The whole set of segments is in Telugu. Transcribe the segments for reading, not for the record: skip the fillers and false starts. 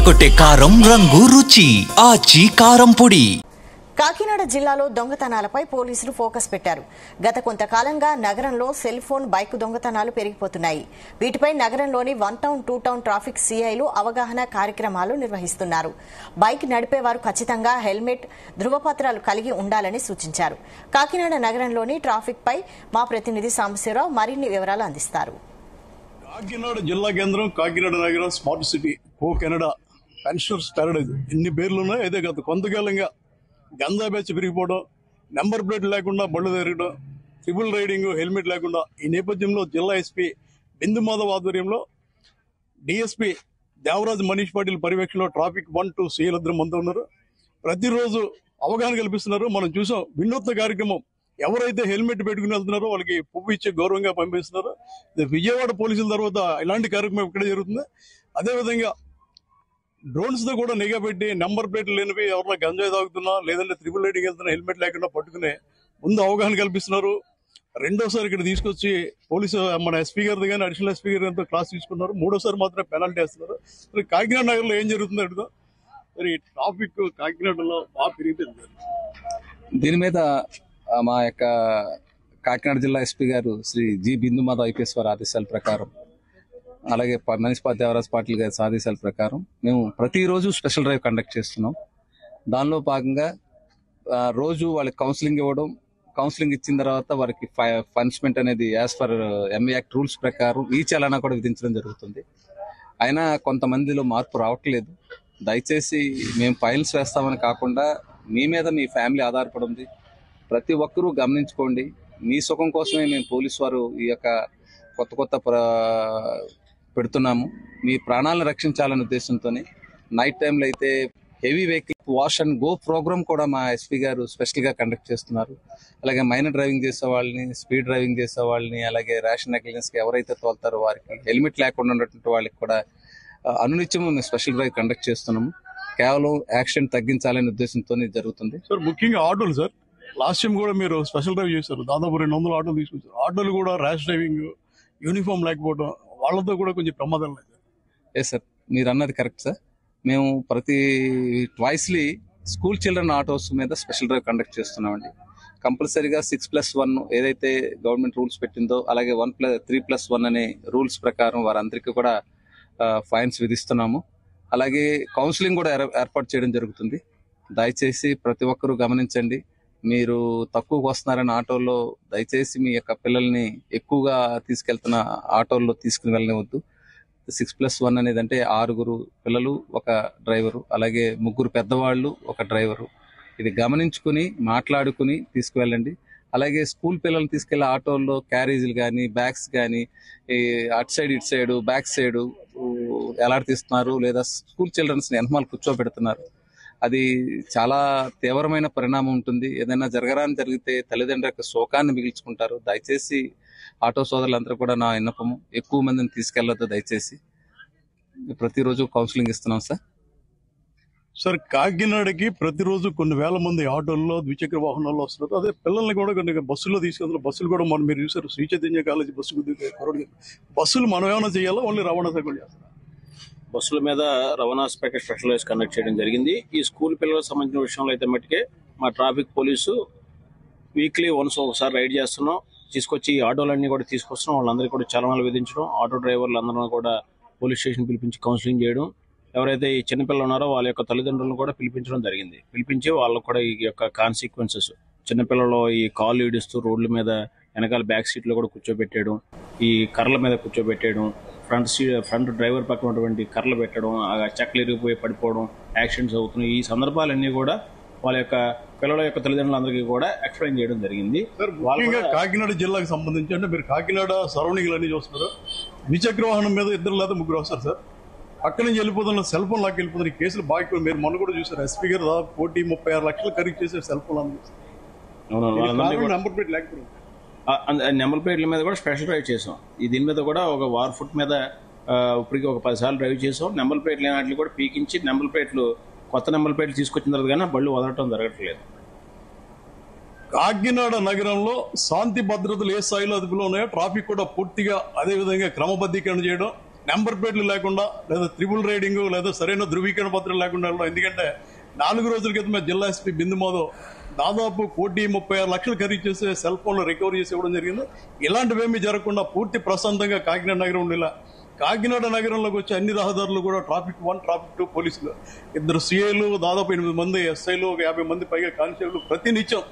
అదరగొట్టే కారం రంగు రుచి ఆచి కారం పొడి. కాకినాడ జిల్లాలో దొంగతనాలపై పోలీసులు ఫోకస్ పెట్టారు. గత కొంతకాలంగా నగరంలో సెల్ ఫోన్, బైక్ దొంగతనాలు పెరిగిపోతున్నాయి. వీటిపై నగరంలోని 1 టౌన్ 2 టౌన్ ట్రాఫిక్ సిఐలు అవగాహన కార్యక్రమాలు నిర్వహిస్తున్నారు. బైక్ నడిపేవారు ఖచ్చితంగా హెల్మెట్, ధృవపత్రాలు కలిగి ఉండాలని సూచించారు. కాకినాడ నగరంలోని ట్రాఫిక్ పై మా ప్రతినిధి సాంబశివరావు మరిన్ని వివరాలు అందిస్తారు. కాకినాడ జిల్లా కేంద్రం కాకినాడ నగరం స్మార్ట్ సిటీ, కో కెనడా, పెన్షనర్స్ ప్యారడైజ్, ఎన్ని పేర్లు ఉన్నాయి. అయితే గత కొంతకాలంగా గంజా బ్యాచ్ పెరిగిపోవడం, నెంబర్ ప్లేట్ లేకుండా బళ్ళు తిరగడం, ట్రిపుల్ రైడింగ్, హెల్మెట్ లేకుండా. ఈ నేపథ్యంలో జిల్లా ఎస్పీ బిందు మాధవ్ ఆధ్వర్యంలో డిఎస్పీ దేవరాజ్ మనీష్ పాటిల్ పర్యవేక్షణలో ట్రాఫిక్ 1, 2 సీఎల్ మంది ఉన్నారు. ప్రతిరోజు అవగాహన కల్పిస్తున్నారు. మనం చూసాం వినూత్న కార్యక్రమం. ఎవరైతే హెల్మెట్ పెట్టుకుని వెళ్తున్నారో వాళ్ళకి పువ్వు ఇచ్చే గౌరవంగా పంపిస్తున్నారు. విజయవాడ పోలీసుల తర్వాత ఇలాంటి కార్యక్రమం ఇక్కడే జరుగుతుంది. అదేవిధంగా డ్రోన్స్ తో కూడా నిఘా పెట్టి నెంబర్ ప్లేట్లు లేనివి, ఎవరైనా గంజాయి తాగుతున్నా లేదంటే ట్రిపుల్ రైడింగ్ వెళ్తున్నా హెల్మెట్ లేకుండా పట్టుకునే ముందు అవగాహన కల్పిస్తున్నారు. రెండోసారి ఇక్కడ తీసుకొచ్చి పోలీసు మన ఎస్పీ గారిది కానీ అడిషనల్ ఎస్పీ గారితో క్లాస్ తీసుకున్నారు. మూడోసారి మాత్రమే పెనాల్టీ వేస్తున్నారు. మరి కాకినాడ నగరంలో ఏం జరుగుతుందో అడుగుతాం. మరి ట్రాఫిక్ కాకినాడలో బాగా పెరిగిపోయింది. దీని మీద మా యొక్క కాకినాడ జిల్లా ఎస్పీ గారు శ్రీ జి బిందు మాధవ్ ఐపీఎస్ వారి ఆదేశాల ప్రకారం, అలాగే మనీష్ దేవరాజ్ పాటిల్ గారి ఆదేశాల ప్రకారం మేము ప్రతిరోజు స్పెషల్ డ్రైవ్ కండక్ట్ చేస్తున్నాం. దానిలో భాగంగా రోజు వాళ్ళకి కౌన్సిలింగ్ ఇవ్వడం, కౌన్సిలింగ్ ఇచ్చిన తర్వాత వారికి పనిష్మెంట్ అనేది as per MA act rules ప్రకారం ఈ చలానా కూడా విధించడం జరుగుతుంది. అయినా కొంతమందిలో మార్పు రావట్లేదు. దయచేసి మేము ఫైల్స్ వేస్తామని కాకుండా మీ మీద మీ ఫ్యామిలీ ఆధారపడి ఉంది. ప్రతి ఒక్కరూ గమనించుకోండి. మీ సుఖం కోసమే మేము పోలీసు వారు ఈ యొక్క కొత్త పెడుతున్నాము. మీ ప్రాణాలను రక్షించాలనే ఉద్దేశంతోనే నైట్ టైంలో అయితే heavy vehicle wash and go program కూడా మా ఎస్పీ గారు స్పెషల్ గా కండక్ట్ చేస్తున్నారు. అలాగే మైనర్ డ్రైవింగ్ చేసే వాళ్ళని, స్పీడ్ డ్రైవింగ్ చేసే వాళ్ళని, అలాగే ర్యాష్ నెగ్లిజెన్స్ కి ఎవరైతే తోలుతారో వారికి, హెల్మెట్ లేకుండా ఉన్నటువంటి వాళ్ళకి కూడా అనునిత్యము మేము స్పెషల్ డ్రైవ్ కండక్ట్ చేస్తున్నాము. కేవలం యాక్సిడెంట్ తగ్గించాలనే ఉద్దేశంతో జరుగుతుంది. సార్ ముఖ్యంగా ఆటోలు సార్, లాస్ట్ టైం కూడా మీరు స్పెషల్ డ్రైవ్ చేశారు. దాదాపు 200 ఆటోలు తీసుకొచ్చారు. ఆటోలు కూడా ర్యాష్ డ్రైవింగ్, యూనిఫామ్ లేకపోవడం, వాళ్ళతో కూడా కొంచెం ప్రమాదం లేదు. ఎస్ సార్, మీరు అన్నది కరెక్ట్ సార్. మేము ప్రతి ట్వైస్లీ స్కూల్ చిల్డ్రన్ ఆటోస్ మీద స్పెషల్ డ్రైవ్ కండక్ట్ చేస్తున్నామండి. కంపల్సరీగా 6+1 ఏదైతే గవర్నమెంట్ రూల్స్ పెట్టిందో, అలాగే 3+1 అనే రూల్స్ ప్రకారం వారందరికీ కూడా ఫైన్స్ విధిస్తున్నాము. అలాగే కౌన్సిలింగ్ కూడా ఏర్పాటు చేయడం జరుగుతుంది. దయచేసి ప్రతి ఒక్కరూ గమనించండి. మీరు తక్కువగా వస్తున్నారని ఆటోల్లో దయచేసి మీ యొక్క పిల్లల్ని ఎక్కువగా తీసుకెళ్తున్న ఆటోల్లో తీసుకుని వెళ్ళనివద్దు. 6+1 అనేది అంటే 6 పిల్లలు, 1 డ్రైవరు, అలాగే 3 పెద్దవాళ్ళు, 1 డ్రైవరు. ఇది గమనించుకుని మాట్లాడుకుని తీసుకువెళ్ళండి. అలాగే స్కూల్ పిల్లల్ని తీసుకెళ్లే ఆటోల్లో క్యారేజీలు కానీ, బ్యాగ్స్ కానీ అటు సైడ్ ఇటు సైడ్ బ్యాక్ సైడ్ ఎలాడుతీస్తున్నారు, లేదా స్కూల్ చిల్డ్రన్స్ ని వెనకాల కూర్చోబెడుతున్నారు. అది చాలా తీవ్రమైన పరిణామం ఉంటుంది. ఏదైనా జరిగితే తల్లిదండ్రుల యొక్క శోకాన్ని మిగిల్చుకుంటారు. దయచేసి ఆటో సోదరులందరూ కూడా నా విన్నపము, ఎక్కువ మందిని తీసుకెళ్లొద్దు. దయచేసి ప్రతిరోజు కౌన్సిలింగ్ ఇస్తున్నాం సార్. సార్ కాకినాడకి ప్రతిరోజు కొన్ని వేల మంది ఆటోల్లో, ద్విచక్ర వాహనాల్లో వస్తున్నారు. అదే పిల్లల్ని కూడా కొన్ని బస్సుల్లో తీసుకెళ్తారు. బస్సులు కూడా మనం మీరు చూసారు, శ్రీ చైతన్య కాలేజీ బస్సులు మనం ఏమైనా చేయాలా, ఓన్లీ రవాణా శాఖ చేస్తారు? బస్సుల మీద రవాణా శాఖ స్పెషల్ డ్రైవ్స్ కండక్ట్ చేయడం జరిగింది. ఈ స్కూల్ పిల్లలకు సంబంధించిన విషయంలో అయితే మట్టుకే మా ట్రాఫిక్ పోలీసు వీక్లీ ఒకసారి రైడ్ చేస్తున్నాం. తీసుకొచ్చి ఈ ఆటోలన్నీ కూడా తీసుకొస్తున్నాం. వాళ్ళందరికీ కూడా చలనాలు విధించడం, ఆటో డ్రైవర్లు అందరూ కూడా పోలీస్ స్టేషన్ పిలిపించి కౌన్సిలింగ్ చేయడం, ఎవరైతే ఈ చిన్నపిల్లలు ఉన్నారో వాళ్ళ యొక్క తల్లిదండ్రులను కూడా పిలిపించడం జరిగింది. పిలిపించి వాళ్ళకు కూడా ఈ యొక్క కాన్సిక్వెన్సెస్, చిన్నపిల్లలు ఈ కాళ్ళు ఈడుస్తూ రోడ్ల మీద వెనకాల బ్యాక్ సీట్లో కూడా కూర్చోబెట్టేయడం, ఈ కర్రల మీద కూర్చోబెట్టేయడం, ఫ్రంట్ డ్రైవర్ పక్కన ఉన్నటువంటి కర్రలు పెట్టడం, చెక్కలు ఇరిగిపోయి పడిపోవడం, యాక్సిడెంట్స్ అవుతున్నాయి. ఈ సందర్భాలన్నీ కూడా వాళ్ళ యొక్క పిల్లల యొక్క తల్లిదండ్రులందరికీ కూడా ఎక్స్ప్లెయిన్ చేయడం జరిగింది. కాకినాడ జిల్లాకు సంబంధించి అంటే మీరు కాకినాడ సరౌండింగ్ అన్ని చూస్తున్నారు. ద్విచక్ర వాహనం మీద 2 లేదా 3 వస్తారు సార్. అక్కడి నుంచి వెళ్ళిపోతున్న సెల్ ఫోన్ లాక్ వెళ్ళిపోతున్న కేసులు బాగా మీరు మొన్న కూడా చూసారు. ఎస్పీ గారు 36 లక్షలు ఖరీదు చేసే సెల్ ఫోన్ నెంబర్ ప్లేట్ లేకపోతే నెంబర్ ప్లేట్ల మీద కూడా స్పెషల్ డ్రైవ్ చేసాం. దీని మీద కూడా ఒక వార్ ఫుట్ మీద ఇప్పటికి ఒక 10 సార్లు డ్రైవ్ చేసాం. నెంబర్ ప్లేట్లు వాటిని కూడా పీకించి నెంబర్ ప్లేట్లు, కొత్త నెంబర్ ప్లేట్లు తీసుకొచ్చిన తర్వాత కానీ బళ్ళు వదలటం జరగట్లేదు. కాకినాడ నగరంలో శాంతి భద్రతలు ఏ స్థాయిలో అదుపులో ఉన్నాయో, ట్రాఫిక్ కూడా పూర్తిగా అదే విధంగా క్రమబద్ధీకరణ చేయడం, నెంబర్ ప్లేట్లు లేకుండా లేదా త్రిబుల్ రైడింగ్ లేదా సరైన ధృవీకరణ పత్రం లేకుండా వెళ్ళడం. ఎందుకంటే 4 రోజుల క్రితమే జిల్లా ఎస్పీ బిందు మాధవ్ దాదాపు 1,36,00,000 ఖరీదు చేసే సెల్ ఫోన్లు రికవరీ చేసి ఇవ్వడం జరిగింది. ఇలాంటివేమీ జరగకుండా పూర్తి ప్రశాంతంగా కాకినాడ నగరం ఉండేలా కాకినాడ నగరంలోకి వచ్చే అన్ని రహదారులు కూడా ట్రాఫిక్ 1, ట్రాఫిక్ 2 పోలీసులు, 2 సిఐలు, దాదాపు 8 మంది ఎస్ఐలు, 50 మంది పైగా కానిస్టేబుల్ ప్రతినిత్యం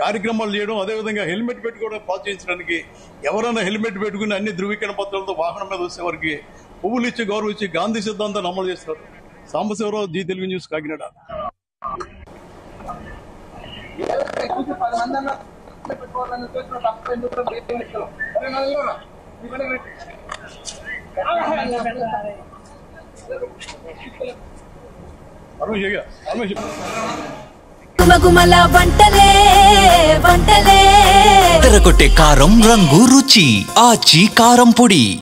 కార్యక్రమాలు చేయడం. అదేవిధంగా హెల్మెట్ పెట్టుకోవడం ప్రోత్సహించడానికి ఎవరైనా హెల్మెట్ పెట్టుకుని అన్ని ధృవీకరణ పత్రాలతో వాహనం మీద వచ్చే వారికి పువ్వులు ఇచ్చి గౌరవించి గాంధీ సిద్ధాంతాన్ని అమలు చేస్తారు. Sambasivarao, Zee Telugu news, Kakinada. గుమగుమల వంటలే వంటలే తెరకొట్టే కారం రంగు రుచి ఆచి కారం పొడి.